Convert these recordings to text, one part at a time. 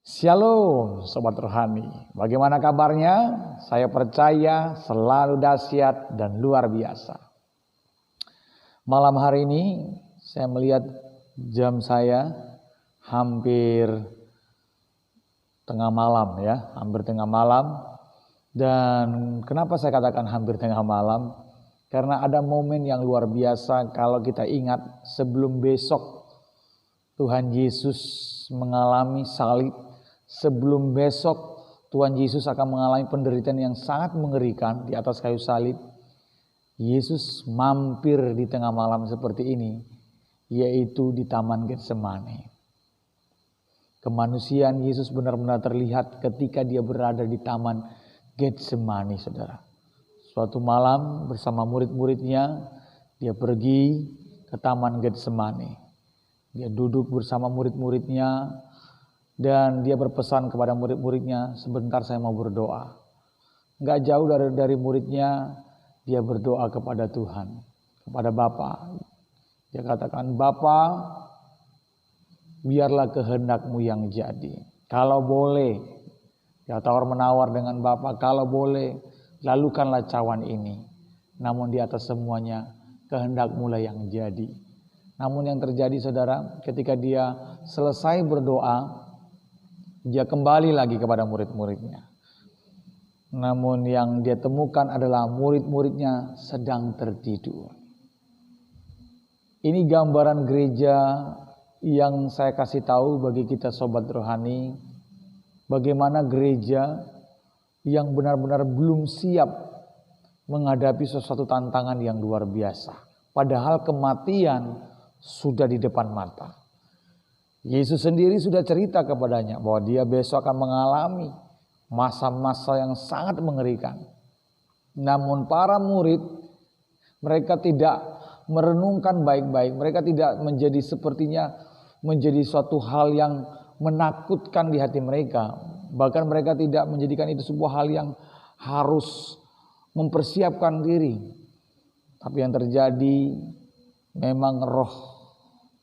Shalom Sobat Rohani, bagaimana kabarnya? Saya percaya selalu dahsyat dan luar biasa. Malam hari ini saya melihat jam saya hampir tengah malam ya, hampir tengah malam. Dan kenapa saya katakan hampir tengah malam? Karena ada momen yang luar biasa kalau kita ingat sebelum besok Tuhan Yesus mengalami salib. Sebelum besok Tuhan Yesus akan mengalami penderitaan yang sangat mengerikan di atas kayu salib. Yesus mampir di tengah malam seperti ini, yaitu di Taman Getsemani. Kemanusiaan Yesus benar-benar terlihat ketika dia berada di Taman Getsemani, saudara. Suatu malam bersama murid-muridnya, dia pergi ke Taman Getsemani. Dia duduk bersama murid-muridnya, dan dia berpesan kepada murid-muridnya, sebentar saya mau berdoa. Gak jauh dari muridnya, dia berdoa kepada Tuhan, kepada Bapa. Dia katakan, Bapa, biarlah kehendak-Mu yang jadi. Kalau boleh, dia tawar-menawar dengan Bapa, kalau boleh, lalukanlah cawan ini. Namun di atas semuanya, kehendak-Mu lah yang jadi. Namun yang terjadi saudara, ketika dia selesai berdoa, dia kembali lagi kepada murid-muridnya. Namun yang dia temukan adalah murid-muridnya sedang tertidur. Ini gambaran gereja yang saya kasih tahu bagi kita sobat rohani. Bagaimana gereja yang benar-benar belum siap menghadapi sesuatu tantangan yang luar biasa. Padahal kematian sudah di depan mata. Yesus sendiri sudah cerita kepadanya bahwa dia besok akan mengalami masa-masa yang sangat mengerikan. Namun para murid, mereka tidak merenungkan baik-baik. Mereka tidak menjadi sepertinya menjadi suatu hal yang menakutkan di hati mereka. Bahkan mereka tidak menjadikan itu sebuah hal yang harus mempersiapkan diri. Tapi yang terjadi memang roh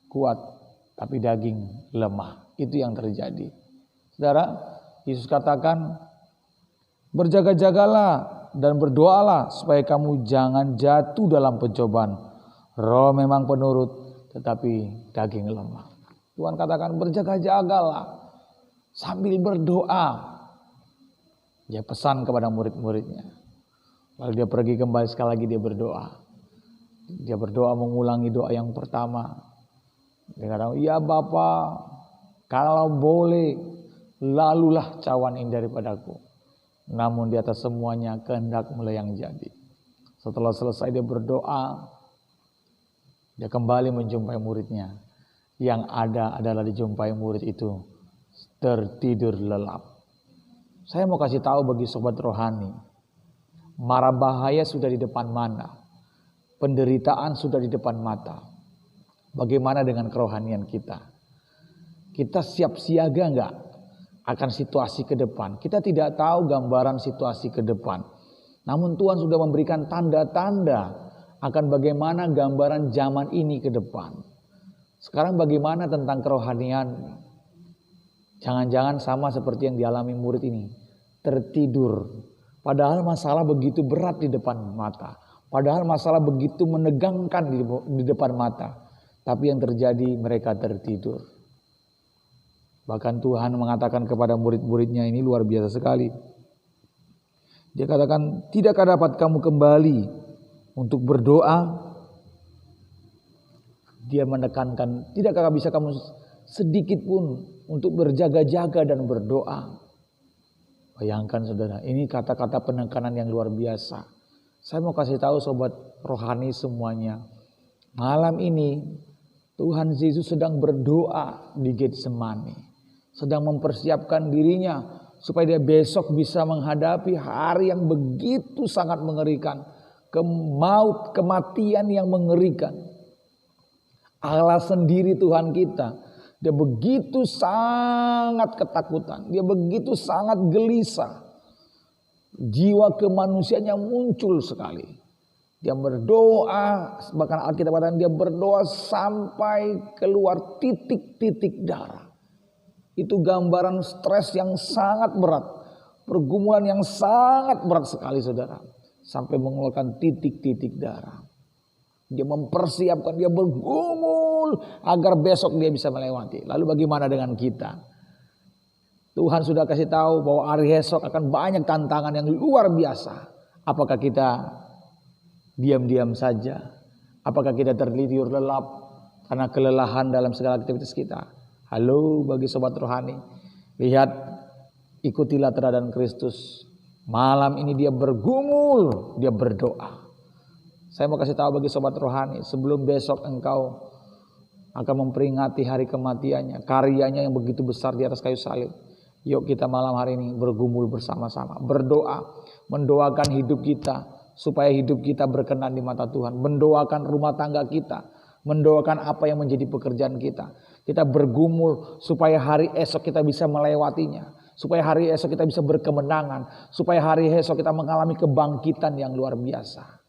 kuat, tapi daging lemah. Itu yang terjadi. Saudara, Yesus katakan, berjaga-jagalah dan berdoalah supaya kamu jangan jatuh dalam pencobaan. Roh memang penurut, tetapi daging lemah. Tuhan katakan berjaga-jagalah sambil berdoa. Dia pesan kepada murid-muridnya. Lalu dia pergi kembali sekali lagi dia berdoa. Dia berdoa mengulangi doa yang pertama. Dia kata, ya Bapa, kalau boleh, lalulah cawan ini daripadaku. Namun di atas semuanya kehendak-Mu yang jadi. Setelah selesai dia berdoa, dia kembali menjumpai muridnya. Yang ada adalah dijumpai murid itu tertidur lelap. Saya mau kasih tahu bagi sobat rohani, mara bahaya sudah di depan mana, penderitaan sudah di depan mata. Bagaimana dengan kerohanian kita? Kita siap siaga enggak akan situasi ke depan? Kita tidak tahu gambaran situasi ke depan. Namun Tuhan sudah memberikan tanda-tanda akan bagaimana gambaran zaman ini ke depan. Sekarang bagaimana tentang kerohanian? Jangan-jangan sama seperti yang dialami murid ini. Tertidur. Padahal masalah begitu berat di depan mata. Padahal masalah begitu menegangkan di depan mata. Tapi yang terjadi mereka tertidur. Bahkan Tuhan mengatakan kepada murid-muridnya ini luar biasa sekali. Dia katakan, tidakkah dapat kamu kembali untuk berdoa? Dia menekankan, tidakkah bisa kamu sedikit pun untuk berjaga-jaga dan berdoa? Bayangkan saudara, ini kata-kata penekanan yang luar biasa. Saya mau kasih tahu sobat rohani semuanya. Malam ini Tuhan Yesus sedang berdoa di Getsemani. Sedang mempersiapkan dirinya supaya dia besok bisa menghadapi hari yang begitu sangat mengerikan. Kematian yang mengerikan. Allah sendiri Tuhan kita. Dia begitu sangat ketakutan. Dia begitu sangat gelisah. Jiwa kemanusiaannya muncul sekali. Dia berdoa, bahkan Alkitab katakan dia berdoa sampai keluar titik-titik darah. Itu gambaran stres yang sangat berat. Pergumulan yang sangat berat sekali saudara. Sampai mengeluarkan titik-titik darah. Dia mempersiapkan, dia bergumul agar besok dia bisa melewati. Lalu bagaimana dengan kita? Tuhan sudah kasih tahu bahwa hari esok akan banyak tantangan yang luar biasa. Apakah kita diam-diam saja? Apakah kita tertidur lelap karena kelelahan dalam segala aktivitas kita? Halo bagi sobat rohani. Lihat, ikutilah teladan Kristus. Malam ini dia bergumul, dia berdoa. Saya mau kasih tahu bagi sobat rohani, sebelum besok engkau akan memperingati hari kematiannya, karyanya yang begitu besar di atas kayu salib. Yuk kita malam hari ini bergumul bersama-sama, berdoa, mendoakan hidup kita supaya hidup kita berkenan di mata Tuhan, mendoakan rumah tangga kita, mendoakan apa yang menjadi pekerjaan kita. Kita bergumul supaya hari esok kita bisa melewatinya, supaya hari esok kita bisa berkemenangan, supaya hari esok kita mengalami kebangkitan yang luar biasa.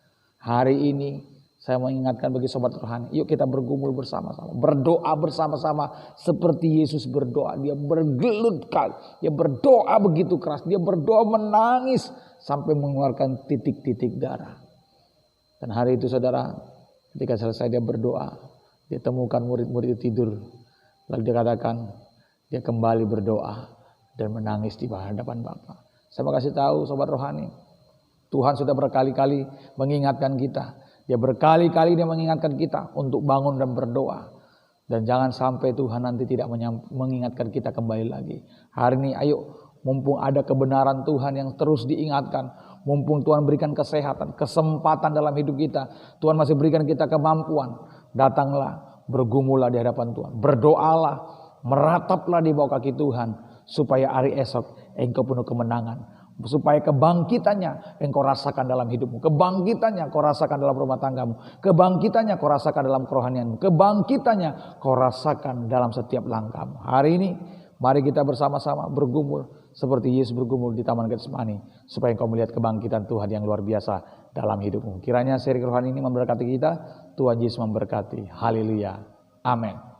Hari ini saya mau ingatkan bagi sobat rohani, yuk kita bergumul bersama-sama, berdoa bersama-sama seperti Yesus berdoa. Dia bergelut, dia berdoa begitu keras, dia berdoa menangis sampai mengeluarkan titik-titik darah. Dan hari itu saudara, ketika selesai dia berdoa, dia temukan murid-murid itu tidur. Lalu dia katakan, dia kembali berdoa dan menangis di hadapan Bapa. Saya mau kasih tahu sobat rohani, Tuhan sudah berkali-kali mengingatkan kita. Dia berkali-kali dia mengingatkan kita untuk bangun dan berdoa. Dan jangan sampai Tuhan nanti tidak mengingatkan kita kembali lagi. Hari ini ayo, mumpung ada kebenaran Tuhan yang terus diingatkan. Mumpung Tuhan berikan kesehatan, kesempatan dalam hidup kita. Tuhan masih berikan kita kemampuan. Datanglah, bergumullah di hadapan Tuhan. Berdoalah, merataplah di bawah kaki Tuhan. Supaya hari esok engkau penuh kemenangan. Supaya kebangkitannya engkau rasakan dalam hidupmu. Kebangkitannya kau rasakan dalam rumah tanggamu. Kebangkitannya kau rasakan dalam kerohanianmu. Kebangkitannya kau rasakan dalam setiap langkahmu. Hari ini mari kita bersama-sama bergumul seperti Yesus bergumul di Taman Getsemani. Supaya engkau melihat kebangkitan Tuhan yang luar biasa dalam hidupmu. Kiranya seri kerohanian ini memberkati kita. Tuhan Yesus memberkati. Haleluya. Amin.